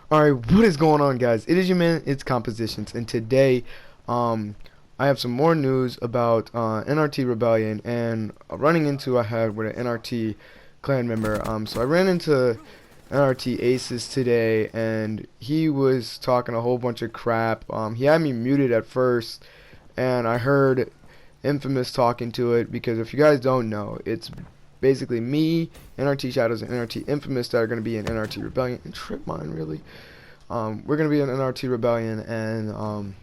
Alright, what is going on, guys? It is your man, it's Compositions, and today, I have some more news about NrTRebellion and running into a head with an NRT clan member. So I ran into NRT Aces today, and he was talking a whole bunch of crap. He had me muted at first, and I heard Infamous talking to it, because if you guys don't know, it's basically me, NRT Shadows, and NRT Infamous that are going to be in NrTRebellion, and Trip Mine, really. We're going to be in NrTRebellion, and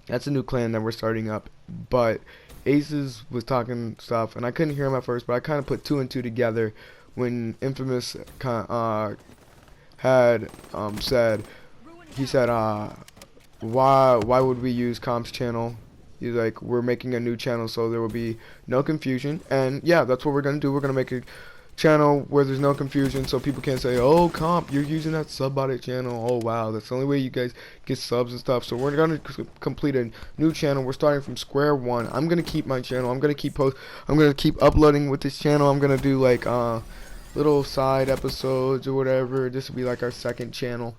that's a new clan that we're starting up. But Aces was talking stuff, and I couldn't hear him at first, but I kind of put two and two together when Infamous had said, he said, why would we use Comp's channel? He's like, we're making a new channel so there will be no confusion. And yeah, that's what we're going to do. We're going to make a channel where there's no confusion, so people can't say, oh, Comp, you're using that sub-bot channel. Oh, wow, that's the only way you guys get subs and stuff. So we're going to complete a new channel. We're starting from square one. I'm going to keep my channel. I'm going to keep uploading with this channel. I'm going to do like little side episodes or whatever. This will be like our second channel.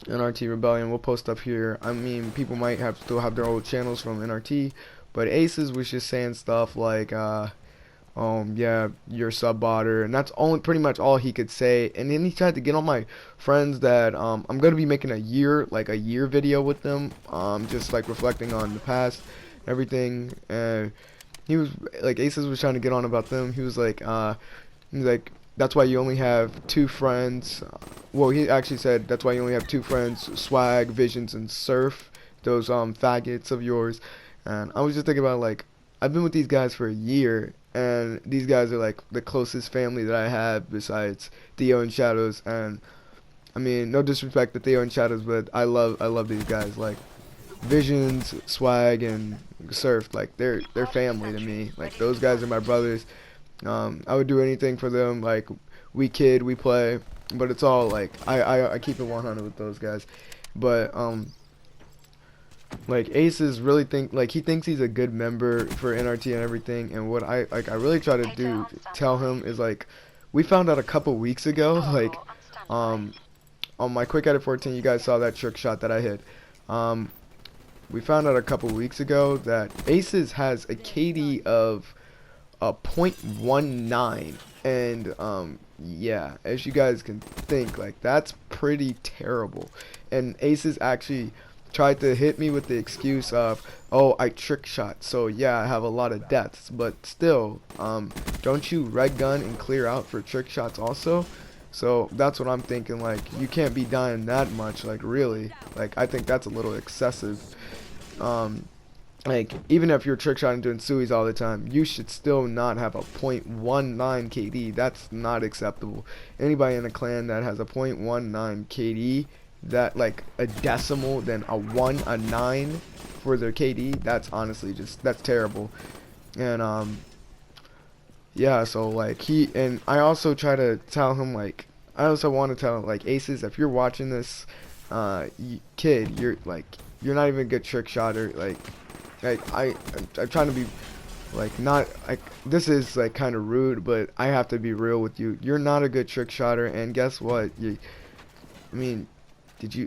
NrTRebellion, we'll post up here. I mean, people might still have their old channels from NRT, but Aces was just saying stuff like, yeah, you're sub-botter, and that's only pretty much all he could say. And then he tried to get on my friends that I'm gonna be making a year video with them, just like reflecting on the past, everything. And he was like, Aces was trying to get on about them. He was like, that's why you only have two friends. Well, he actually said that's why you only have two friends: Swag, Visions, and Surf. Those faggots of yours. And I was just thinking about, like, I've been with these guys for a year, and these guys are like the closest family that I have besides Theo and Shadows. And I mean, no disrespect to Theo and Shadows, but I love these guys. Like Visions, Swag, and Surf. Like they're family to me. Like those guys are my brothers. I would do anything for them. Like we kid, we play, but it's all like I keep it 100 with those guys. But like Aces really he thinks he's a good member for NRT and everything. And what I really try to tell him is, like, we found out a couple weeks ago, like on my quick edit 14, you guys saw that trick shot that I hit. We found out a couple weeks ago that Aces has a KD of 0.19, and yeah, as you guys can think, like, that's pretty terrible. And Aces actually tried to hit me with the excuse of, oh, I trick shot, so yeah, I have a lot of deaths. But still, don't you red gun and clear out for trick shots also? So that's what I'm thinking. Like, you can't be dying that much, like, really. Like, I think that's a little excessive. Like, even if you're trick shotting doing suis all the time, you should still not have a .19 KD. That's not acceptable. Anybody in a clan that has a .19 KD, that, like, a decimal, then a 1, a 9 for their KD, that's honestly that's terrible. And yeah, so like and I also try to tell him, like, I also want to tell him, like, Aces, if you're watching this, kid, you're not even a good trick shotter. Like I'm trying to be, like, not, like, this is like kind of rude, but I have to be real with you. You're not a good trick shotter, and guess what? I mean,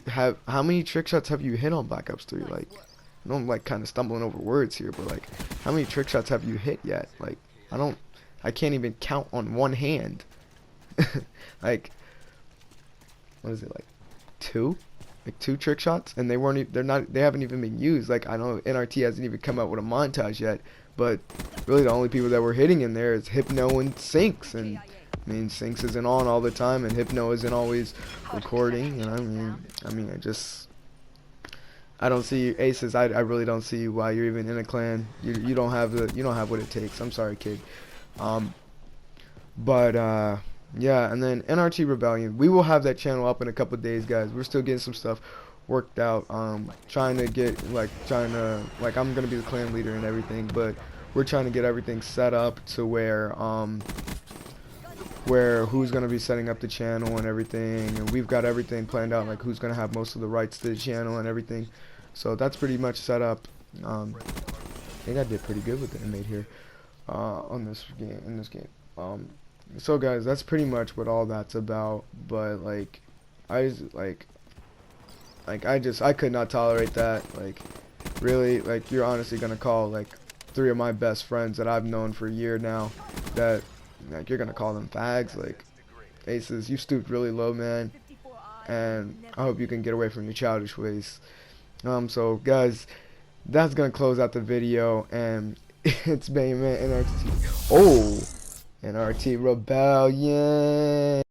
how many trick shots have you hit on Black Ops 3? Like, I know I'm, like, kind of stumbling over words here, but, like, how many trick shots have you hit yet? Like, I can't even count on one hand. Like, what is it, like, two? Like, two trick shots, and they haven't even been used. Like, I know NRT hasn't even come out with a montage yet, but really the only people that we're hitting in there is Hypno and Sinks. And I mean, Sinks isn't on all the time, and Hypno isn't always recording. And I mean, I don't see Aces. I really don't see why you're even in a clan. You don't have what it takes. I'm sorry, kid. But yeah, and then NrTRebellion, we will have that channel up in a couple days, guys. We're still getting some stuff worked out. Trying to get, like, I'm gonna be the clan leader and everything, but we're trying to get everything set up to where who's gonna be setting up the channel and everything, and we've got everything planned out, like who's gonna have most of the rights to the channel and everything. So that's pretty much set up. I think I did pretty good with the inmate here in this game. So guys, that's pretty much what all that's about. But, like, I could not tolerate that. Like, really, like, you're honestly gonna call like 3 of my best friends that I've known for a year now, that like you're gonna call them fags? Like, Aces, you stooped really low, man, and I hope you can get away from your childish ways. So guys, that's gonna close out the video, and it's been NRT. Oh, NrTRebellion.